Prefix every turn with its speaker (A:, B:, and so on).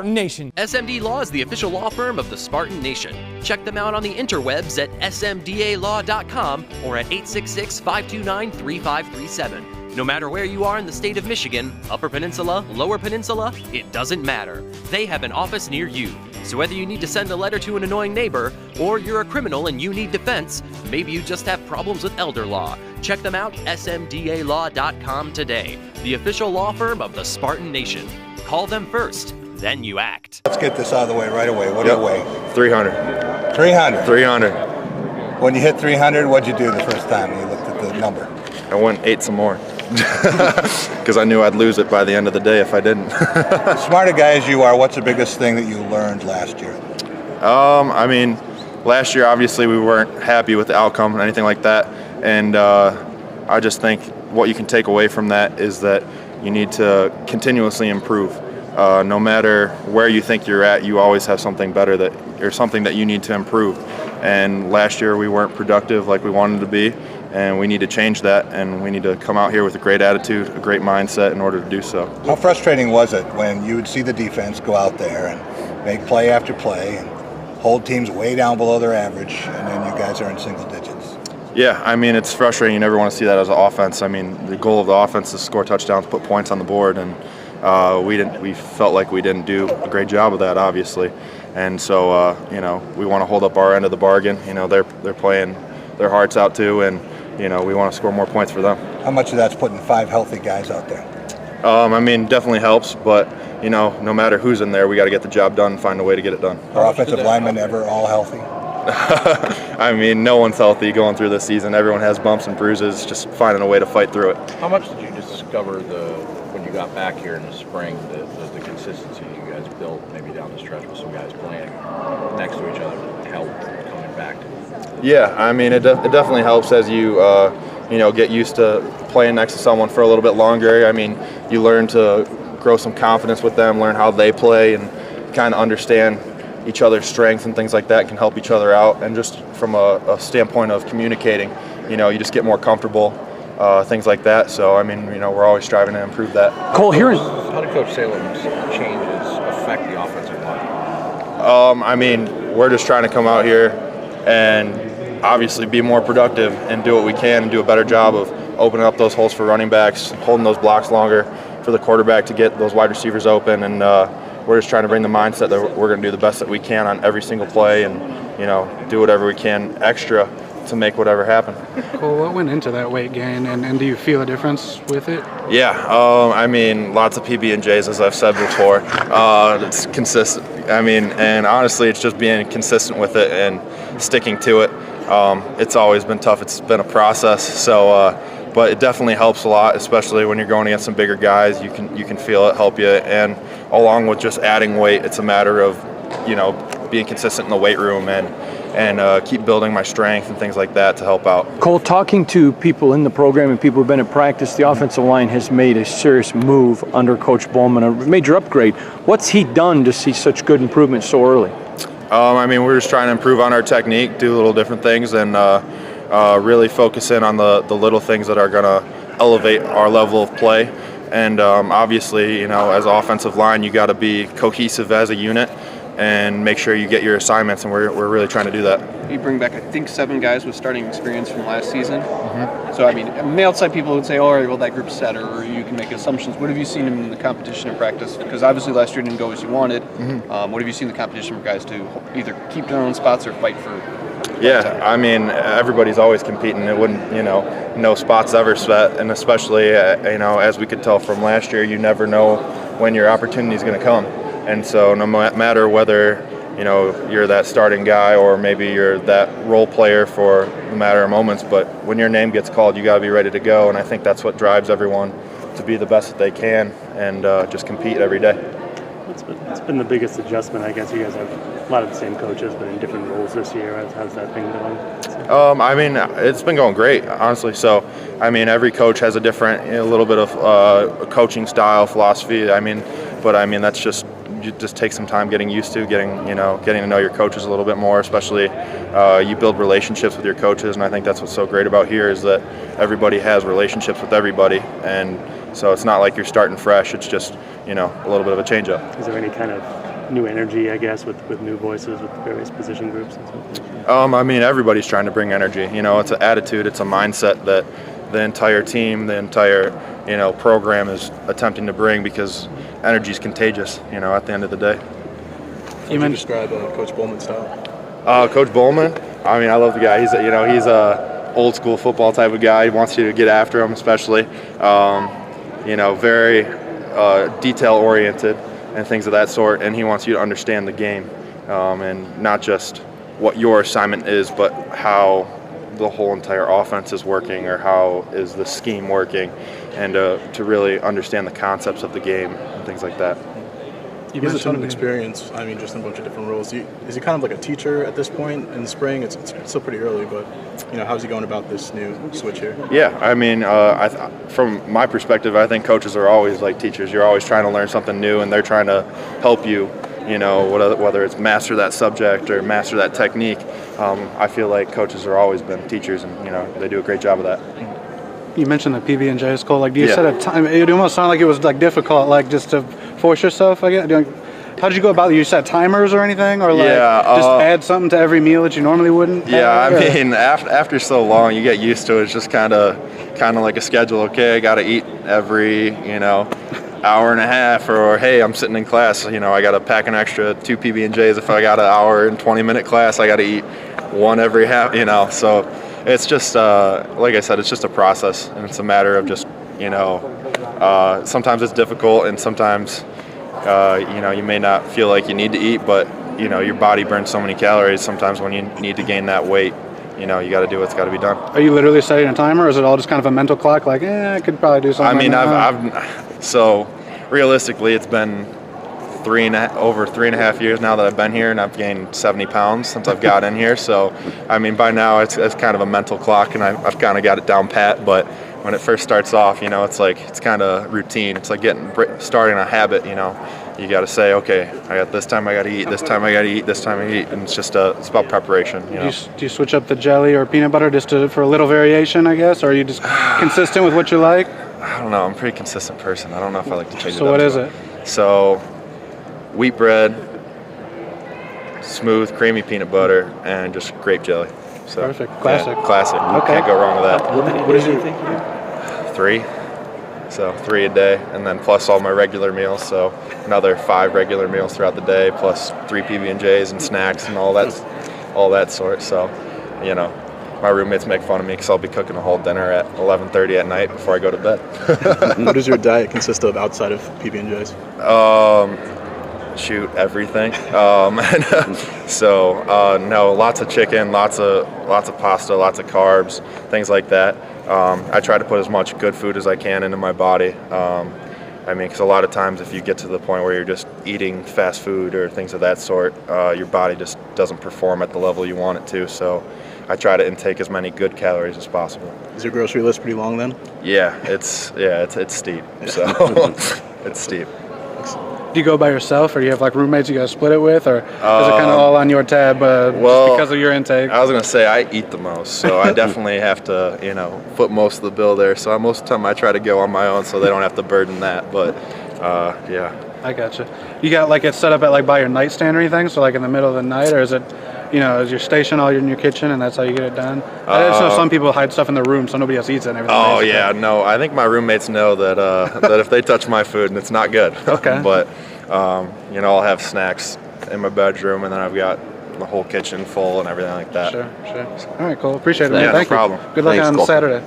A: Nation.
B: SMD Law is the official law firm of the Spartan Nation. Check them out on the interwebs at smdalaw.com or at 866-529-3537. No matter where you are in the state of Michigan, Upper Peninsula, Lower Peninsula, it doesn't matter. They have an office near you. So whether you need to send a letter to an annoying neighbor, or you're a criminal and you need defense, maybe you just have problems with elder law, check them out, smdalaw.com today. The official law firm of the Spartan Nation. Call them first. Then you act.
C: Let's get this out of the way right away. What do you weigh?
D: 300.
C: 300?
D: 300.
C: When you hit 300, what'd you do the first time you looked at the number?
D: I went and ate some more. Because I knew I'd lose it by the end of the day if I didn't.
C: Smart a guy as you are, what's the biggest thing that you learned last year?
D: I mean, last year obviously we weren't happy with the outcome or anything like that. And I just think what you can take away from that is that you need to continuously improve. No matter where you think you're at, you always have something better or something that you need to improve. And last year we weren't productive like we wanted to be, and we need to change that, and we need to come out here with a great attitude, a great mindset in order to do so.
C: How frustrating was it when you would see the defense go out there and make play after play and hold teams way down below their average, and then you guys are in single digits?
D: Yeah, I mean, it's frustrating. You never want to see that as an offense. I mean, the goal of the offense is to score touchdowns, put points on the board, and we felt like we didn't do a great job of that, obviously. And so, we want to hold up our end of the bargain. They're playing their hearts out too, and, we want to score more points for them.
C: How much of that's putting 5 healthy guys out there?
D: I mean, definitely helps, but, no matter who's in there, we got to get the job done and find a way to get it done.
C: Are offensive linemen ever all healthy?
D: I mean, no one's healthy going through this season. Everyone has bumps and bruises, just finding a way to fight through it.
E: How much did you discover when you got back here in the spring, the consistency you guys built maybe down the stretch with some guys playing next to each other helped coming back?
D: Yeah, I mean, it definitely helps as you get used to playing next to someone for a little bit longer. I mean, you learn to grow some confidence with them, learn how they play, and kind of understand each other's strengths and things like that, can help each other out. And just from a standpoint of communicating, you just get more comfortable, things like that. So, I mean, we're always striving to improve that.
A: Cole,
E: How did Coach Salem's changes affect the offensive line?
D: I mean, we're just trying to come out here and obviously be more productive and do what we can and do a better job of opening up those holes for running backs, holding those blocks longer for the quarterback to get those wide receivers open. And we're just trying to bring the mindset that we're going to do the best that we can on every single play and, do whatever we can extra to make whatever happen.
F: Cool. What went into that weight gain, and do you feel a difference with it?
D: Yeah, I mean, lots of PB&Js, as I've said before. It's consistent. I mean, and honestly, it's just being consistent with it and sticking to it. It's always been tough. It's been a process. So, but it definitely helps a lot, especially when you're going against some bigger guys. You can feel it help you, and along with just adding weight, it's a matter of being consistent in the weight room and keep building my strength and things like that to help out.
A: Cole, talking to people in the program and people who've been at practice, the offensive line has made a serious move under Coach Bollman, a major upgrade. What's he done to see such good improvement so early?
D: I mean, we're just trying to improve on our technique, do little different things, and really focus in on the little things that are going to elevate our level of play. And obviously, as an offensive line, you got to be cohesive as a unit and make sure you get your assignments, and we're really trying to do that.
G: You bring back, I think, 7 guys with starting experience from last season. Mm-hmm. So, I mean, outside people would say, all right, well, that group's set, or you can make assumptions. What have you seen in the competition in practice? Because obviously last year didn't go as you wanted. Mm-hmm. What have you seen the competition for guys to either keep their own spots or fight for?
D: Yeah, I mean, everybody's always competing. It wouldn't, no spots ever set, and especially, as we could tell from last year, you never know when your opportunity is going to come. And so no matter whether, you're that starting guy or maybe you're that role player for a matter of moments, but when your name gets called, you got to be ready to go. And I think that's what drives everyone to be the best that they can and just compete every day.
H: It's been the biggest adjustment, I guess. You guys have a lot of the same coaches, but in different roles this year. How's that been going?
D: I mean, it's been going great, honestly. So, I mean, every coach has a different, a little bit of coaching style, philosophy. But that's just, you just take some time getting used to, getting to know your coaches a little bit more, especially you build relationships with your coaches. And I think that's what's so great about here is that everybody has relationships with everybody. And so it's not like you're starting fresh. It's just, a little bit of a change up.
H: Is there any kind of new energy, I guess, with new voices, with various position groups and so forth?
D: I mean, everybody's trying to bring energy. You know, it's an attitude, it's a mindset that the entire team, the entire, you know, program is attempting to bring, because energy is contagious, you know, at the end of the day.
I: You mentioned describe Coach Bollman's style.
D: Coach Bollman, I mean, I love the guy. He's a old school football type of guy. He wants you to get after him, especially. You know, very detail oriented and things of that sort, and he wants you to understand the game, and not just what your assignment is, but how the whole entire offense is working, or how is the scheme working, and to really understand the concepts of the game and things like that.
I: He has a ton of experience, I mean, just in a bunch of different roles. Is he kind of like a teacher at this point in the spring? It's still pretty early, but, you know, how's he going about this new switch here?
D: Yeah, I mean, from my perspective, I think coaches are always like teachers. You're always trying to learn something new, and they're trying to help you, you know, whether it's master that subject or master that technique. I feel like coaches have always been teachers, and, you know, they do a great job of that.
F: You mentioned the PB&J school. Like, do you set a time? It almost sounded like it was like difficult, like just to force yourself. I guess. How did you go about it? You set timers or anything, or like just add something to every meal that you normally wouldn't?
D: Yeah, I mean, after so long, you get used to it. It's just kind of like a schedule. Okay, I got to eat every, you know, hour and a half, or hey, I'm sitting in class. You know, I got to pack an extra 2 PB&Js. If I got an hour and 20-minute class, I got to eat one every half. You know, so. It's just, like I said, it's just a process, and it's a matter of just, you know, sometimes it's difficult, and sometimes, you know, you may not feel like you need to eat, but, you know, your body burns so many calories sometimes when you need to gain that weight. You know, you got to do what's got to be done.
F: Are you literally setting a timer, or is it all just kind of a mental clock, like, I could probably do something?
D: I mean, so realistically, it's been over 3.5 years now that I've been here, and I've gained 70 pounds since I've got in here. So, I mean, by now it's kind of a mental clock, and I've kind of got it down pat. But when it first starts off, you know, it's kind of routine. It's like starting a habit. You know, you got to say, okay, I got this time I got to eat, this time I got to eat, this time I eat, and it's just it's about preparation. You know?
F: Do you switch up the jelly or peanut butter just for a little variation, I guess, or are you just consistent with what you like?
D: I don't know. I'm a pretty consistent person. I don't know if I like to change it up.
F: So what is it?
D: So, wheat bread, smooth, creamy peanut butter, and just grape jelly. So,
F: perfect. Classic.
D: Yeah, classic.
F: Okay.
D: Can't go wrong with that.
I: What is your think you do?
D: 3. So 3 a day, and then plus all my regular meals. So another 5 regular meals throughout the day, plus 3 PB&Js and snacks and all that sort. So, you know, my roommates make fun of me because I'll be cooking a whole dinner at 11:30 at night before I go to bed.
I: What does your diet consist of outside of PB&Js?
D: Shoot, everything. No, lots of chicken, lots of pasta, lots of carbs, things like that. I try to put as much good food as I can into my body. I mean, because a lot of times if you get to the point where you're just eating fast food or things of that sort, your body just doesn't perform at the level you want it to. So I try to intake as many good calories as possible.
I: Is your grocery list pretty long then?
D: Yeah, it's steep. So it's steep.
F: Do you go by yourself, or do you have like roommates you guys split it with, or is it kind of all on your tab just because of your intake?
D: I was gonna say I eat the most, so I definitely have to, you know, foot most of the bill there. So most of the time I try to go on my own, so they don't have to burden that. But yeah.
F: I gotcha. You got like it set up at like by your nightstand or anything, so like in the middle of the night, or is it, you know, is your station all in your kitchen and that's how you get it done? I just know some people hide stuff in their room so nobody else eats it and everything.
D: Oh yeah, no. I think my roommates know that that if they touch my food, and it's not good.
F: Okay.
D: But you know, I'll have snacks in my bedroom, and then I've got the whole kitchen full and everything like that.
F: Sure. All right, cool. Appreciate it, man.
D: Yeah,
F: Thank
D: no
F: you.
D: problem.
F: Good luck
J: Thanks,
F: on
J: Cole.
F: Saturday.